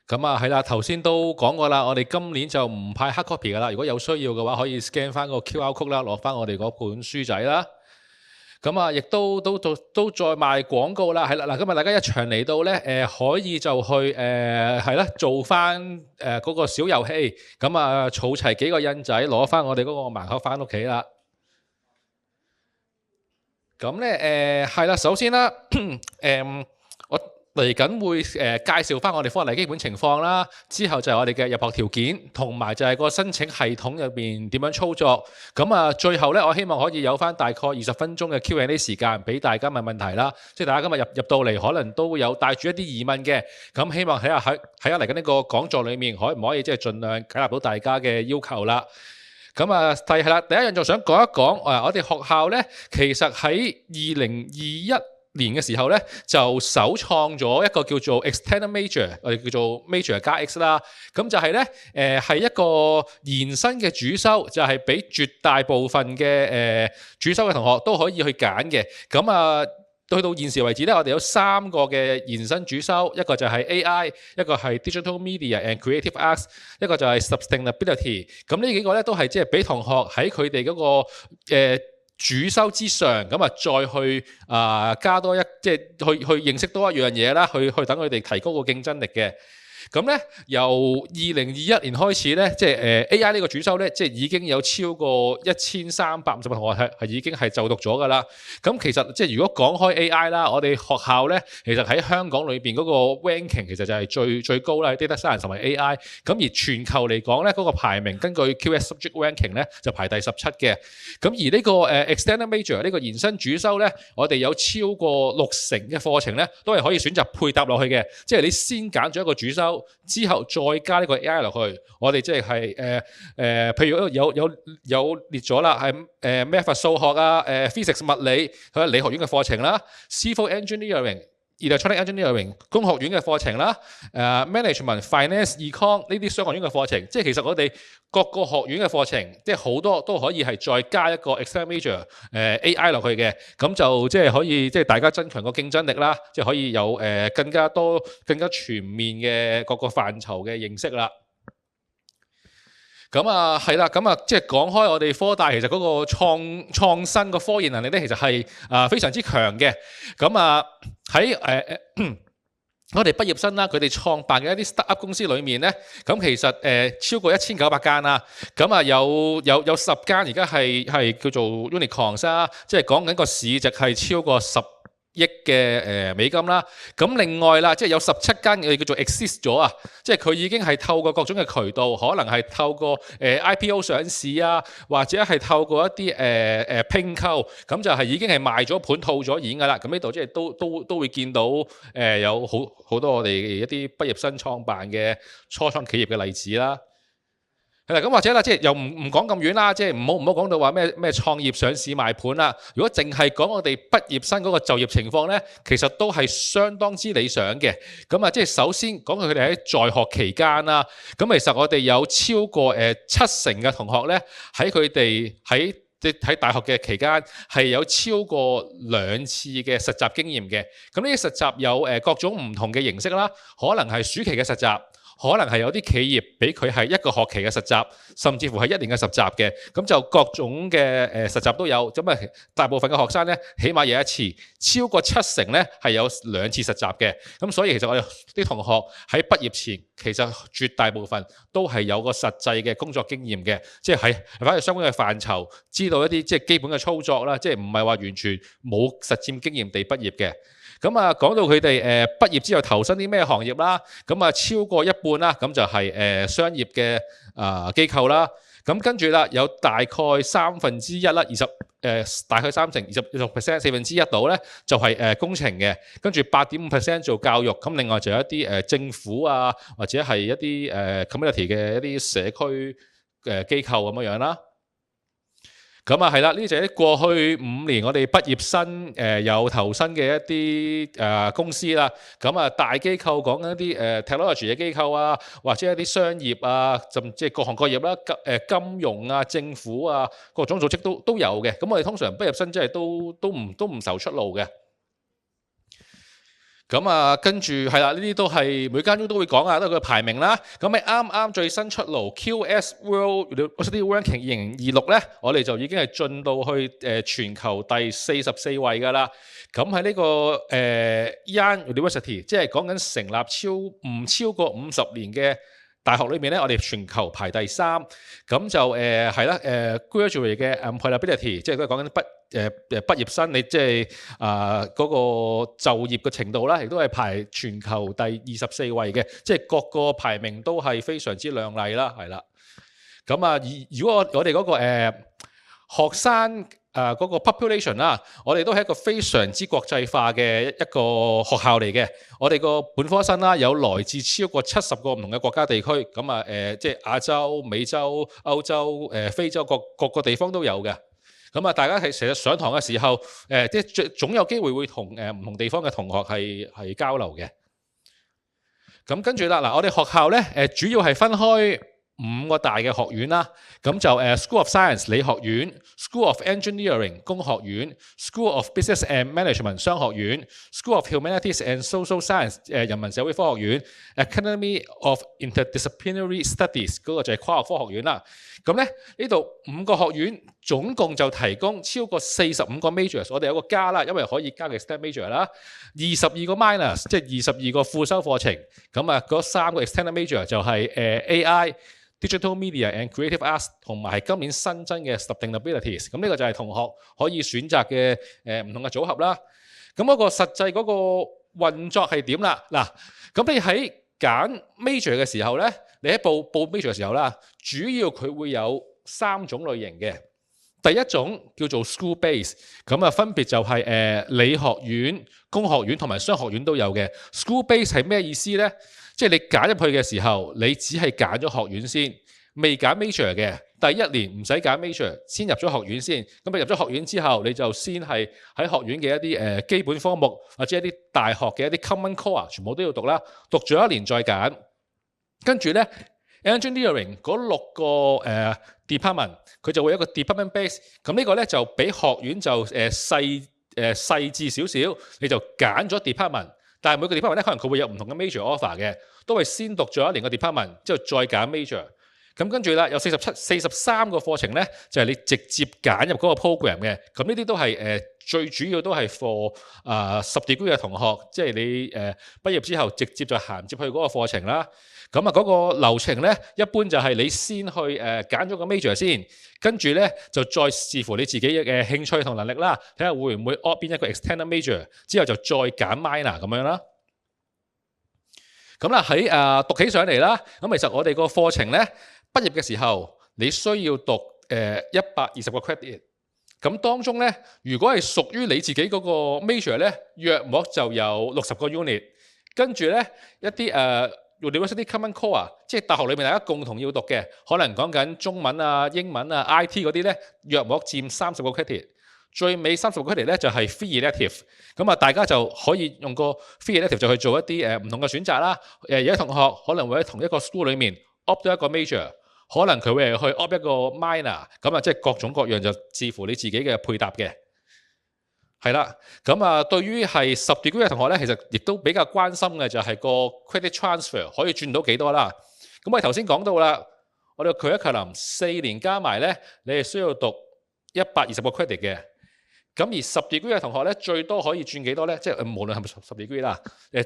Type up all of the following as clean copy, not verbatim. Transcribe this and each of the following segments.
咁啊，係啦，頭先都講過啦，我哋今年就唔派黑 copy 噶啦。如果有需要嘅話，可以 scan 翻個 QR code 啦，攞翻我哋嗰本書仔啦。咁啊，亦都再賣廣告啦，係啦，嗱，今日大家一場嚟到咧，可以就去係啦，做翻嗰個小遊戲，咁啊，儲齊幾個印仔，攞翻我哋嗰個盲盒翻屋企啦。咁咧係啦，首先啦，我嚟緊會介紹翻我哋科例基本情況啦，之後就係我哋嘅入學條件，同埋就係個申請系統入邊點樣操作。咁啊，最後咧，我希望可以有翻大概20分鐘嘅 Q&A 時間俾大家問問題啦。即係大家今日入到嚟，可能都會有帶住一啲疑問嘅。咁希望睇下嚟緊呢個講座裡面，可唔可以即係盡量解答到大家嘅要求啦。咁啊，係啦，第一樣就想講一講，我哋學校咧，其實喺2021年嘅時候咧，就首創咗一個叫做 Extended Major， 我哋叫做 Major 加 X 啦。咁就係咧，係一個延伸嘅主修，就係俾絕大部分嘅主修嘅同學都可以去揀嘅。咁啊，去到現時為止咧，我哋有3個嘅延伸主修，一個就係 AI， 一個係 Digital Media and Creative Arts， 一個就係 Sustainability。咁呢幾個咧都係即係俾同學喺佢哋嗰個主修之上，咁啊再去加多即係去認識多一樣嘢啦，去等佢哋提高個競爭力嘅。咁咧，由2021年開始咧，即係AI 呢個主修咧，即係已經有超過1350個同學係已經係就讀咗㗎啦。咁其實即係如果講開 AI 啦，我哋學校咧，其實喺香港裏邊嗰個 ranking 其實就係最高啦，Data Science 同埋 AI。咁而全球嚟講咧，嗰個排名根據 QS Subject Ranking 咧就排第17嘅。咁而呢個Extended Major 呢個延伸主修咧，我哋有超過60%嘅課程咧，都係可以選擇配搭落去嘅。即係你先揀咗一個主修，之後再加呢個 AI 落去，我哋即係譬如有列咗啦，係Math 數學啊，Physics 物理佢係理學院嘅課程啦 ，Civil Engineering、Electronic Engineering 工學院嘅課程啦，Management、Finance、Econ 呢啲商學院嘅課程，即係其實我哋各個學院嘅課程，即係好多都可以係再加一個 Extended Major AI 落去嘅，咁就即係可以即係大家增強個競爭力啦，即係可以有更加多、更加全面嘅各個範疇嘅認識啦。咁啊，係啦，咁啊，即係講開我哋科大其實嗰個創新個科研能力咧，其實係非常之強嘅。咁啊喺我哋畢業生啦，佢哋創辦嘅一啲 startup 公司裏面咧，咁其實超過1900間啦，咁啊有10間而家係叫做 unicorns 啦，即係講緊個市值係超過10億嘅美金啦。咁另外啦，即係有17間我哋叫做 exist 咗啊，即係佢已經係透過各種嘅渠道，可能係透過IPO 上市啊，或者係透過一啲併購，咁就係已經係賣咗盤套咗現㗎啦。咁呢度即係都會見到有好多我哋一啲畢業生創辦嘅初創企業嘅例子啦。係啦，咁或者啦，即係又唔講咁遠啦，即係唔好講到話咩創業上市賣盤啦。如果淨係講我哋畢業生嗰個就業情況咧，其實都係相當之理想嘅。咁啊，即係首先講佢哋喺在學期間啦，咁其實我哋有超過70%嘅同學咧，喺佢哋喺大學嘅期間係有超過2次嘅實習經驗嘅。咁呢啲實習有各種唔同嘅形式啦，可能係暑期嘅實習。可能係有啲企業俾佢係1個學期嘅實習，甚至乎係1年嘅實習嘅，咁就各種嘅實習都有。咁啊，大部分嘅學生咧，起碼有1次，超過70%咧係有2次實習嘅。咁所以其實我哋啲同學喺畢業前，其實絕大部分都係有個實際嘅工作經驗嘅，即係喺反而相關嘅範疇，知道一啲即係基本嘅操作啦，即係唔係話完全冇實戰經驗地畢業嘅。咁啊，講到佢哋畢業之後投身啲咩行業啦，咁啊超過一半啦，咁就係商業嘅機構啦。咁跟住啦，有大概1/3啦，大概20% 1/4度咧，就係工程嘅。跟住8.5% 做教育，咁另外就有一啲政府啊，或者係一啲community 嘅一啲社區機構咁樣啦。咁啊係啦，呢就係過去5年我哋畢業生有投身嘅一啲公司啦。咁啊大機構講緊一啲technology 嘅機構啊，或者一啲商業啊，甚至係各行各業啦，金融啊、政府啊，各種組織都有嘅。咁我哋通常畢業生即係都唔愁出路嘅。咁跟住係啦，呢啲都係每間 U 都會講啊，都係佢排名啦。咁你啱啱最新出爐 QS World University Ranking 2026咧，我哋就已經係進到去全球第44位㗎啦。咁喺呢個Yan University，即係講緊成立唔超過50年嘅大學裏面咧，我哋全球排第3。咁就係啦，graduate 嘅 employability， 即係都係講緊畢業生，你即係嗰個就業嘅程度啦，亦都係排全球第24位嘅，即係各個排名都係非常之亮麗啦，係啦。咁如果我哋嗰個學生嗰個 population 啦，我哋都係一個非常之國際化嘅一個學校嚟嘅。我哋個本科生啦，有來自超過70個唔同嘅國家地區，咁即係亞洲、美洲、歐洲、非洲各個地方都有嘅。咁大家係成日上堂嘅時候，即係總有機會會同唔同地方嘅同學係交流嘅。咁跟住啦，嗱，我哋學校咧主要係分開5個大嘅學院啦，咁就School of Science 理學院、School of Engineering 工學院、School of Business and Management 商學院、School of Humanities and Social Science 人文社會科學院、Academy of Interdisciplinary Studies 嗰個就係跨學科學院啦。咁咧呢度5個學院總共就提供超過45個 majors， 我哋有個加啦，因為可以加嘅 extended major 啦，22個 minors 即係22個副修課程。咁嗰3個 extended major 就係AI、Digital Media and Creative Arts 同埋係今年新增嘅 Sustainabilities。咁呢個就係同學可以選擇嘅唔同嘅組合啦。咁嗰個實際嗰個運作係點啦？嗱，咁你喺揀 major 嘅時候咧，你喺報 major 嘅時候啦，主要佢會有3種類型嘅。第一種叫做 school base， 咁分別就係理學院、工學院同埋商學院都有嘅。school base 係咩意思呢？即係你揀入去嘅時候，你只係揀咗學院先，未揀 major 嘅。第一年唔使揀 major， 先入咗學院先。咁你入咗學院之後，你就先係喺學院嘅一啲基本科目或者一啲大學嘅一啲 common core 全部都要讀啦。讀咗1年再揀，跟住呢 engineering 嗰6個department， 佢就會有一個 department base。咁呢個呢，就比學院就細緻少少，你就揀咗 department。但係每個 department 咧，可能佢會有唔同嘅 major offer 嘅，都係先讀咗1年嘅 department， 之後再揀 major。咁跟住啦，有43個課程咧，就係你直接揀入嗰個 program 嘅。咁呢啲都係最主要都係 for 10 degree 嘅同學，即係你畢業之後直接就銜接去嗰個課程啦。咁嗰個流程咧，一般就係你先去揀咗個 major 先，跟住咧就再視乎你自己嘅興趣同能力啦，睇下會唔會 opt 邊一個 extended major， 之後就再揀 minor 咁樣啦。咁啦喺讀起上嚟啦，咁其實我哋個課程咧畢業嘅時候，你需要讀120個 credit。咁當中咧，如果係屬於你自己嗰個 major 咧，約莫就有60個 unit， 跟住咧一啲University Common Core 即係大學裏面大家共同要讀嘅，可能講緊中文啊、英文啊、IT 嗰啲咧，約莫佔30個 credit。最尾30個 credit 咧就係 free elective， 咁大家就可以用個 free elective 就去做一啲唔同嘅選擇啦。有啲同學可能會喺同一個 school 裏面 opt 到一個 major， 可能佢會去 opt 一個 minor， 咁即係各種各樣就視乎你自己嘅配搭嘅。係啦，咁對於係10 degree 嘅同學咧，其實亦都比較關心嘅就係個 credit transfer 可以轉到幾多啦。咁我哋頭先講到啦，我哋個 curriculum 4年加埋咧，你係需要讀120個 credit 嘅。咁而10 degree 嘅同學咧，最多可以轉幾多咧？即係無論係咪10 degree 啦，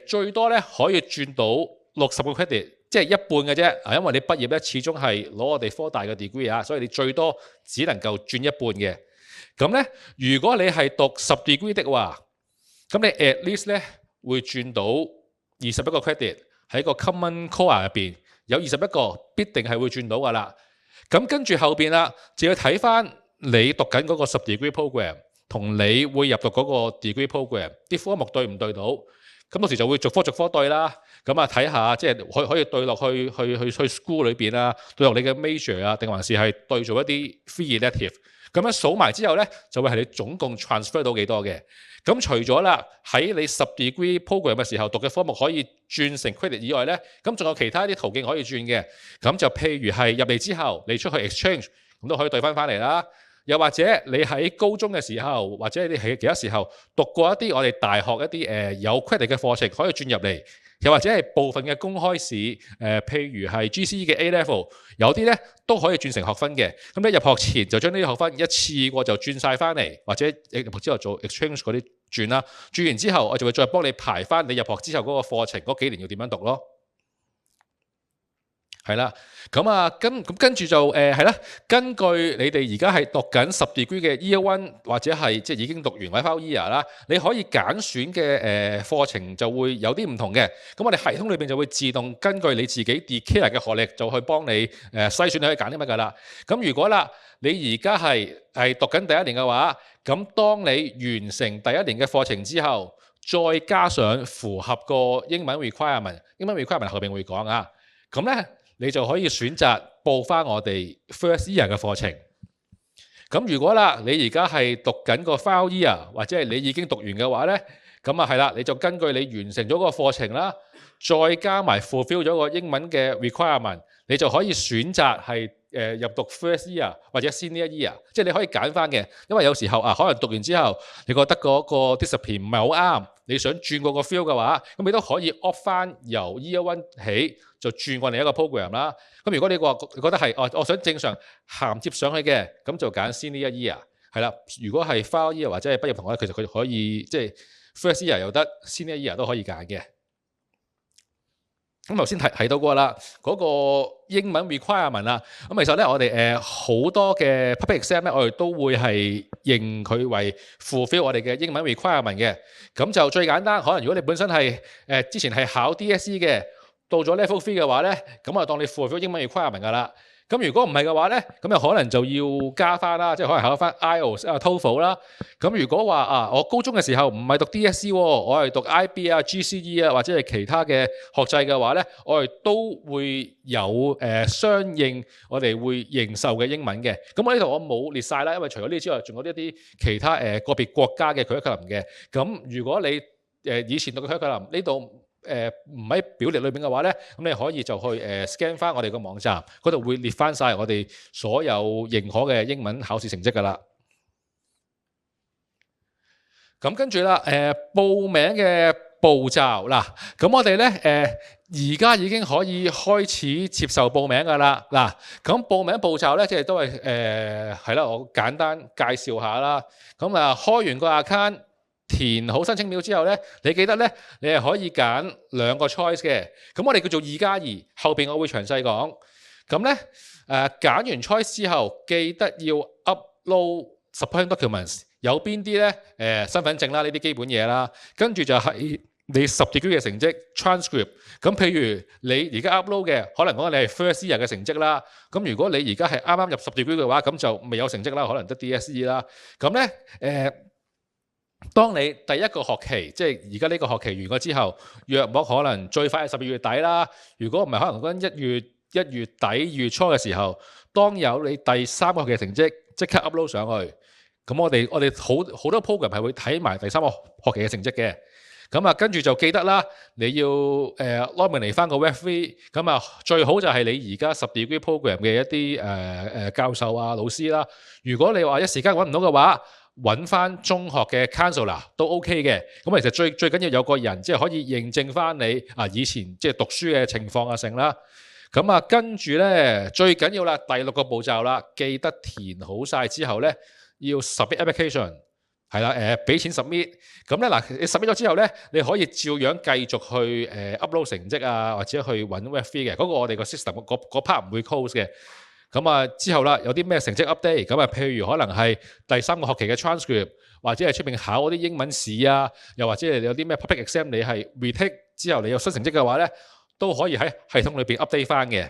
最多咧可以轉到60個 credit， 即係一半嘅啫。因為你畢業咧，始終係攞我哋科大嘅 degree 啊，所以你最多只能夠轉一半嘅。咁咧，如果你係讀10 degree 的話，咁你 at least 咧會轉到21個 credit 喺個 common core 入邊，有21個必定係會轉到噶啦。咁跟住後邊啦，就要睇翻你讀緊嗰個10 degree program 同你會入讀嗰個 degree program 啲科目對唔對到？咁到時就會逐科對啦。咁睇下即係可以對落去 school 裏邊啊，對落你嘅 major 啊，定還是係對做一啲 free elective。咁樣數埋之後咧，就會係你總共 transfer 到幾多嘅。咁除咗啦，喺你10 degree program 嘅時候讀嘅科目可以轉成 credit 以外咧，咁仲有其他啲途徑可以轉嘅。咁就譬如係入嚟之後，你出去 exchange，咁都可以對翻嚟啦。又或者你喺高中嘅時候，或者你喺其他時候讀過一啲我哋大學一啲有 credit 嘅課程可以轉入嚟，又或者係部分嘅公開試譬如係 GCE 嘅 A level， 有啲咧都可以轉成學分嘅。咁你入學前就將呢啲學分一次過就轉晒翻嚟，或者入學之後做 exchange 嗰啲轉啦。轉完之後，我就會再幫你排翻你入學之後嗰個課程嗰幾年要點樣讀咯。係啦，跟住就係啦。根據你哋而家係讀緊10 degree 嘅 Year One 或者係即係已經讀完 final year 啦，你可以揀選嘅課程就會有啲唔同嘅。咁我哋系統裏邊就會自動根據你自己 declare 嘅學歷，就去幫你篩選你可以揀啲乜㗎啦。咁如果啦，你而家係讀緊第一年嘅話，咁當你完成第一年嘅課程之後，再加上符合個英文 requirement， 英文 requirement 後邊會講啊，咁咧，你就可以選擇報翻我哋 first year 嘅課程。咁如果啦，你而家係讀緊個 final year， 或者係你已經讀完嘅話咧，咁啊係啦，你就根據你完成咗個課程啦，再加埋 fulfill 咗個英文嘅 requirement， 你就可以選擇係入讀 first year 或者 senior year， 即係你可以揀翻嘅。因為有時候可能讀完之後，你覺得嗰個 discipline 唔係好啱，你想轉過個 feel 嘅話，咁你都可以 opt 翻由 year one 起就轉過另一個 program 啦。咁如果你覺得係我想正常銜接上去嘅，咁就揀 senior year 係啦。如果係 final year 或者係畢業同學，其實佢可以即係 first year 又得 senior year 都可以揀嘅。咁頭先提到過啦，嗰個英文 requirement 啊，咁其實咧我哋好多嘅 public exam 咧，我哋都會係認佢為 fulfill 我哋嘅英文 requirement 嘅。咁就最簡單，可能如果你本身係之前係考 DSE 嘅，到咗 level 3嘅話咧，咁啊當你 fulfill 英文 requirement 㗎啦。咁如果唔係嘅話咧，咁又可能就要加翻啦，即係可能考翻 IELTS 啊、TOEFL 啦。咁如果話我高中嘅時候唔係讀 DSE，我係讀 IB 啊、GCE 啊或者係其他嘅學制嘅話咧，我哋都會有相應我哋會認受嘅英文嘅。咁我呢度我冇列晒啦，因為除咗呢之外，仲有一啲其他個別國家嘅 curriculum 嘅。咁如果你以前讀嘅 curriculum 呢度唔喺表列裏邊嘅話咧，咁你可以就去scan 翻我哋個網站，嗰度會列翻晒我哋所有認可嘅英文考試成績㗎啦。咁跟住啦，報名嘅步驟嗱，咁我哋咧而家已經可以開始接受報名㗎啦。嗱，咁報名步驟咧，即係都係係啦，我簡單介紹下啦。咁開完個 account，填好申請表之後咧，你記得咧，你係可以揀2個 choice 嘅。咁我哋叫做2+2，後邊我會詳細講。咁咧揀完 choice 之後，記得要 upload supporting documents。有邊啲咧？身份證啦，呢啲基本嘢啦。跟住就係你10 degree 嘅成績 transcript。咁譬如你而家 upload 嘅，可能講你係 first year 嘅成績啦。咁如果你而家係啱啱入10 degree 嘅話，咁就未有成績啦，可能得 DSE 啦。咁咧當你第一個學期，即係而家呢個學期完咗之後，約莫可能最快係12月底啦。如果唔係，可能講1月底、2月初嘅時候，當有你第3個學期嘅成績，即刻 upload 上去。咁我哋好多 program 係會睇埋第3個學期嘅成績嘅。咁跟住就記得啦，你要login 嚟翻個 Web3。咁最好就係你而家10 degree program 嘅一啲教授啊、老師啦。如果你話一時間揾唔到嘅話，揾翻中學嘅 counselor 都 OK 嘅。咁其實最緊要有個人即係可以認證翻你以前即係讀書嘅情況成啦。咁跟住咧最緊要啦，第6個步驟啦，記得填好晒之後咧要 submit application 係啦，俾錢 submit。咁咧嗱，你 submit 咗之後咧，你可以照樣繼續去upload 成績啊，或者去揾 Web3 嘅。嗰個我哋個 system 嗰 part 唔會 close 嘅。咁之後啦，有啲咩成績 update？咁譬如可能係第3個學期嘅 transcript，或者係出面考嗰啲英文試啊，又或者係有啲咩 public exam，你係 retake 之後你有新成績嘅話咧，都可以喺系統裏邊 update 翻嘅。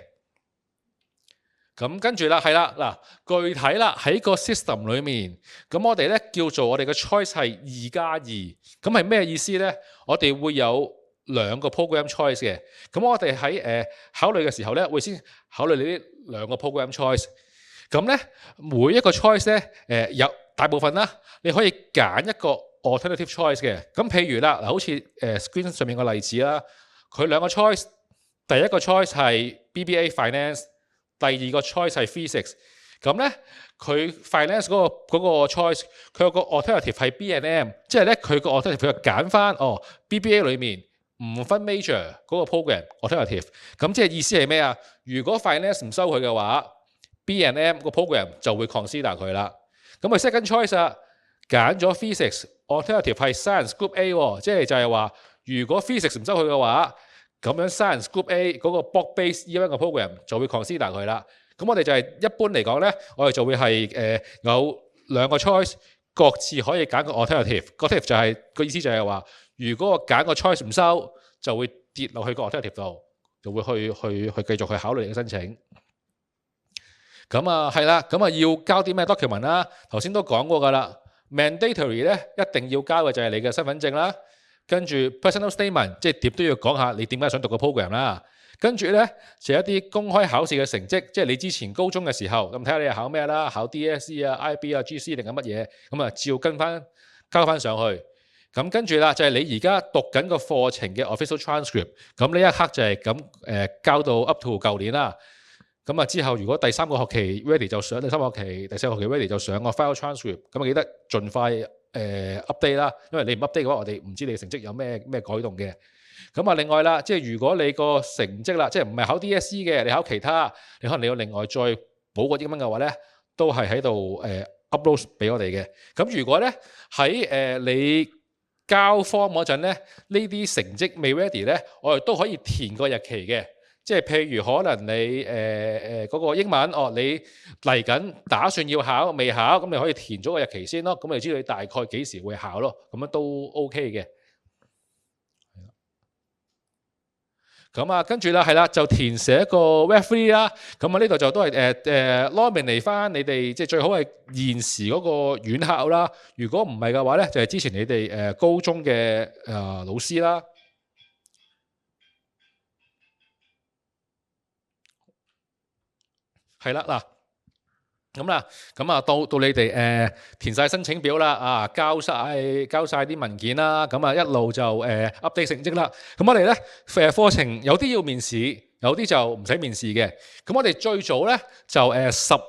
咁跟住啦，係啦嗱，具體啦喺個 system 裏面，咁我哋咧叫做我哋嘅 choice 係2+2，咁係咩意思咧？我哋會有2個 program choice 嘅。咁我哋喺考慮嘅時候咧，會先考慮你呢2個 program choice。咁咧每一個 choice 咧有大部分啦，你可以揀一個 alternative choice 嘅。咁譬如啦，嗱好似screen 上面個例子啦，佢2個 choice，第一個 choice 係 BBA Finance。第2個 choice 係 physics，咁咧佢 finance 嗰個 choice， 佢有個 alternative 係 B&M， 即係咧佢個 alternative 佢就揀翻BBA 裏面唔分 major 嗰個 program alternative。咁即係意思係咩啊？如果 finance 唔收佢嘅話， B&M 個 program 就會 consider 佢啦。咁佢 second choice 啊，揀咗 physics alternative 係 science group A 喎，即係就係話如果 physics 唔收佢嘅話，咁樣 science group A 嗰個 block base year 1個 program 就會 consider 佢啦。咁我哋就係一般嚟講咧，我哋就會係有兩個 choice， 各自可以揀個 alternative。alternative 就係個意思就係話，如果我揀個 choice 唔收，就會跌落去個 alternative 度，就會去繼續去考慮你嘅申請。咁啊係啦，咁啊要交啲咩 document 啦？頭先都講過㗎啦 ，mandatory 咧一定要交嘅就係你嘅身份證啦，跟住 personal statement， 即係點都要講下你點解想讀個 program 啦。跟住咧就一啲公開考試嘅成績，即係你之前高中嘅時候，咁睇下你係考咩啦，考 DSE 啊、IB 啊、GC 定係乜嘢，咁啊照跟翻交翻上去。咁跟住啦，就係你而家讀緊個課程嘅 official transcript， 咁呢一刻就係咁交到 up to 舊年啦。咁啊之後如果第三個學期 ready 就上，第三個學期、第四個學期 ready 就上個 final transcript， 咁啊記得盡快update 啦，因為你唔 update 嘅話，我哋唔知你嘅成績有咩改動嘅。咁啊另外啦，即係如果你個成績啦，即係唔係考 DSE 嘅，你考其他，你可能你要另外再補個英文嘅話咧，都係喺度upload 俾我哋嘅。咁如果咧喺你交 form 嗰陣咧，呢啲成績未 ready 咧，我哋都可以填個日期嘅。即係譬如可能你嗰個英文你嚟緊打算要考未考，咁你可以填咗個日期先咯。咁你知道你大概幾時會考咯，咁樣都 OK 嘅。咁啊，跟住啦，係啦，就填寫一個 referee 啦。咁啊，呢度就都係nominate 翻你哋，即係最好係現時嗰個院校啦。如果唔係嘅話咧，就係之前你哋高中嘅老師啦。係啦，嗱，咁啊，到你哋填晒申請表啦，交晒啲文件啦，咁啊一路就update 成績啦。咁我哋咧課程有啲要面試，有啲就唔使面試嘅。咁我哋最早咧就12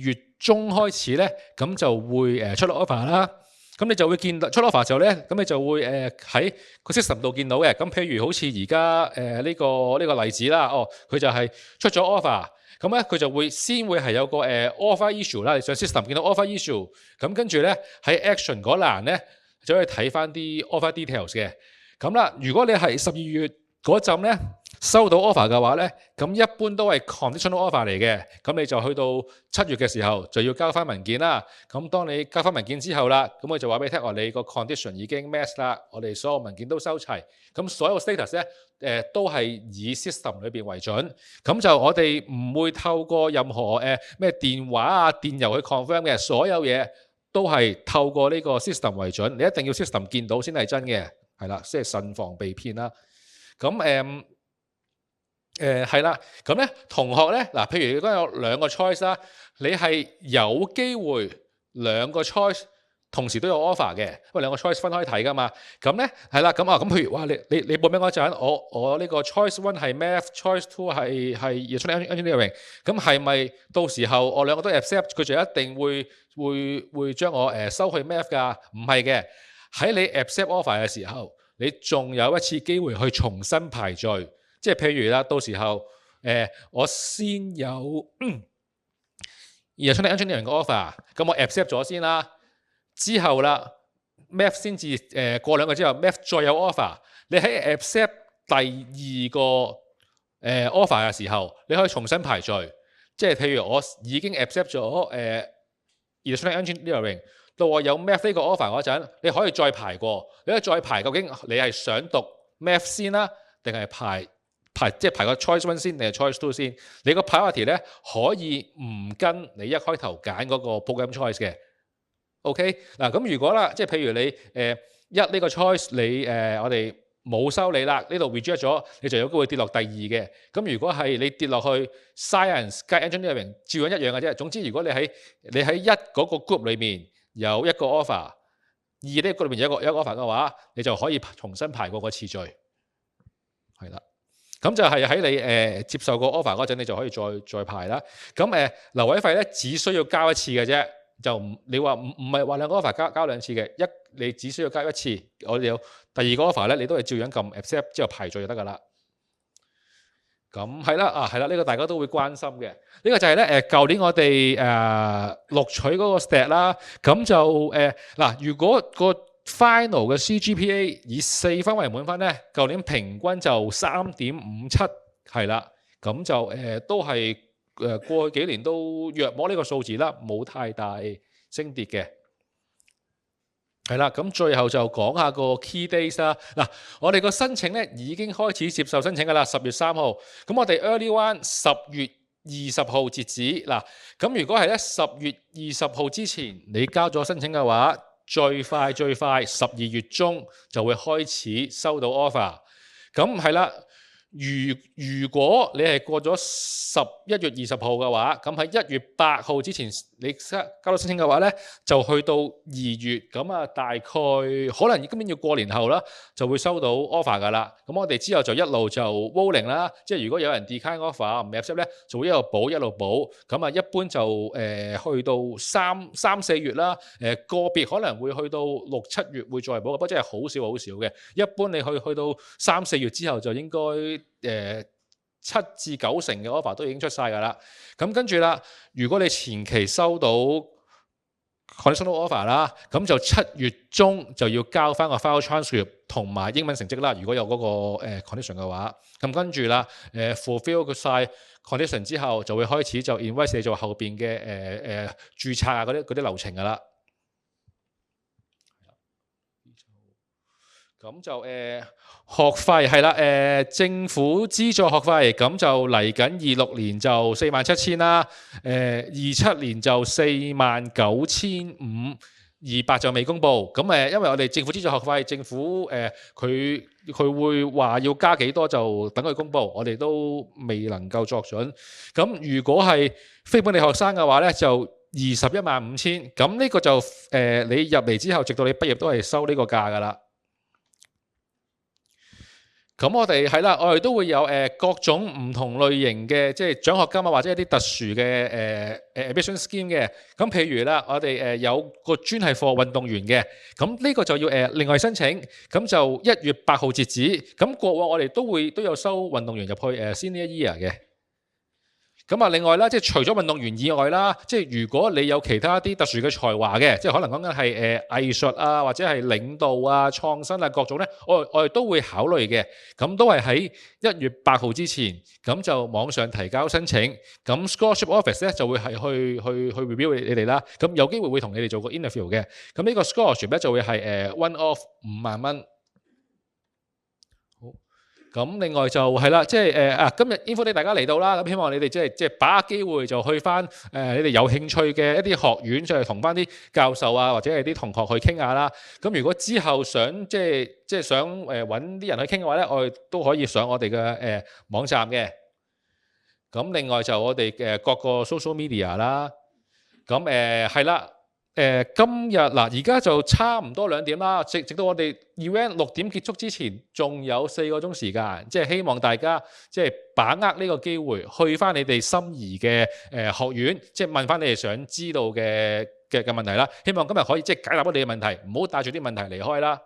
月中開始咧，咁就會出 offer 啦。咁你就會見到出 offer 時候咧，咁你就會喺個 system 度見到嘅。咁譬如好似而家呢個例子啦，佢就係出咗 offer。咁咧佢就會先會係有個offer issue 啦，你上 system 見到 offer issue，咁跟住咧喺 action 嗰欄咧就可以睇翻啲 offer details 嘅。咁啦，如果你係12月嗰陣咧收到 offer 嘅話咧，咁一般都係 conditional offer 嚟嘅。咁你就去到7月嘅時候就要交翻文件啦。咁當你交翻文件之後啦，咁我就話俾你聽，你個 condition 已經 match 啦，我哋所有文件都收齊。咁所有 status 咧都係以 system 裏邊為準。咁就我哋唔會透過任何咩電話啊、電郵去 confirm 嘅，所有嘢都係透過呢個 system 為準。你一定要 system 見到先係真嘅，係啦，即係慎防被騙啦。咁係啦，咁咧同學咧嗱，譬如如果有兩個 choice 啦，你係有機會兩個 choice 同時都有 offer 嘅，因為兩個 choice 分開睇噶嘛。咁咧係啦，咁譬如話你報名嗰陣，我呢個 choice one 係 math，choice two 係 electronic engineering， 咁係咪到時候我兩個都 accept， 佢就一定會將我收去 math 㗎？唔係嘅，喺你 accept offer 嘅時候，你仲有一次機會去重新排序。即係譬如啦，到時候我先有electronic engineering 嘅 offer， 咁我 accept 咗先啦。之後啦 ，math 先至過2個之後 ，math 再有 offer。你喺 accept 第2個offer 嘅時候，你可以重新排序。即係譬如我已經 accept 咗electronic engineering， 到我有 math 呢個 offer 嗰陣，你可以再排過。你可以再排，究竟你係想讀 math 先啦，定係排個 choice one 先，定係 choice two 先？你個 priority 咧可以唔跟你一開頭揀嗰個 program choice 嘅。OK 嗱，咁如果啦，即係譬如你呢個 choice 你我哋冇收你啦，呢度 reject 咗，你就有機會跌落第2嘅。咁如果係你跌落去 science 加 engineering， 照樣一樣嘅啫。總之如果你喺1嗰個 group 裏面有一個 offer， 2呢個 group 裏面有一個 offer 嘅話，你就可以重新排過個次序。係啦。咁就係喺你接受個 offer 嗰陣，你就可以再排啦。咁留位費咧，只需要交一次嘅啫，就你話唔係話兩個 offer 交兩次嘅，你只需要交一次。我哋有第二個 offer 咧，你都係照樣撳 accept 之後排序就得㗎啦。咁係啦，係啦，呢個大家都會關心嘅。呢個就係咧舊年我哋錄取嗰個 stat 啦。咁就嗱，如果個 final 嘅 CGPA 以4分為滿分咧，舊年平均就3.57係啦。咁就都係過去幾年都約摸呢個數字啦，冇太大升跌嘅。係啦，咁最後就講下個 key days 啦。嗱，我哋個申請咧已經開始接受申請㗎啦，10月3號。咁我哋 Early One 10月20號截止。嗱，咁如果係咧10月20號之前你交咗申請嘅話，最快12月中就會開始收到 offer。咁係啦。如果你係過咗11月20號嘅話，咁喺1月8號之前你交到申請嘅話咧，就去到2月，咁啊大概可能今年要過年後啦，就會收到 offer 噶啦。咁我哋之後就一路就 rolling 啦，即係如果有人 decline offer 唔 accept 咧，就會一路補。咁啊一般就去到3、4月啦，個別可能會去到6、7月會再補，不過真係好少嘅。一般你去到3、4月之後就應該7至9成嘅 offer 都已經出晒㗎啦。咁跟住啦，如果你前期收到 conditional offer 啦，咁就7月中就要交翻個 file transcript 同埋英文成績啦。如果有嗰個condition 嘅話，咁跟住啦fulfill 晒 condition 之後，就會開始就 invite 你做後邊嘅註冊啊嗰啲流程㗎啦。咁就學費係啦，政府資助學費咁就嚟緊26年就47,000啦，27年就49,500就未公布。咁因為我哋政府資助學費，政府佢會話要加幾多就等佢公布，我哋都未能夠作準。咁如果係非本地學生嘅話咧，就215000。咁呢個就你入嚟之後，直到你畢業都係收呢個價㗎啦。咁我哋係啦，我哋都會有各種唔同類型嘅即係獎學金啊，或者一啲特殊嘅admission scheme 嘅。咁譬如啦，我哋有個專係 for 運動員嘅，咁呢個就要另外申請。咁就1月8號截止。咁過往我哋都有收運動員入去senior year 嘅。咁啊，另外啦，即係除咗運動員以外啦，即係如果你有其他啲特殊嘅才華嘅，即係可能講緊係藝術啊，或者係領導啊、創新啊各種咧，我哋都會考慮嘅。咁都係喺1月8號之前，咁就網上提交申請。咁 scholarship office 咧就會係去 review 你哋啦。咁有機會會同你哋做個 interview 嘅。咁呢個 scholarship 咧就會係one off 5萬蚊。咁另外就係啦，即係今日 info day 大家嚟到啦，咁希望你哋即係把握機會就去翻你哋有興趣嘅一啲學院，再同翻啲教授啊或者係啲同學去傾下啦。咁如果之後想即係想揾啲人去傾嘅話咧，我哋都可以上我哋嘅網站嘅。咁另外就我哋嘅各個 social media 啦。咁係啦。今日嗱，而家就差唔多2點啦，直到我哋 event 6點結束之前，仲有4個鐘時間，即係希望大家即係把握呢個機會，去翻你哋心儀嘅學院，即係問翻你哋想知道嘅問題啦。希望今日可以即係解答到你嘅問題，唔好帶住啲問題離開啦。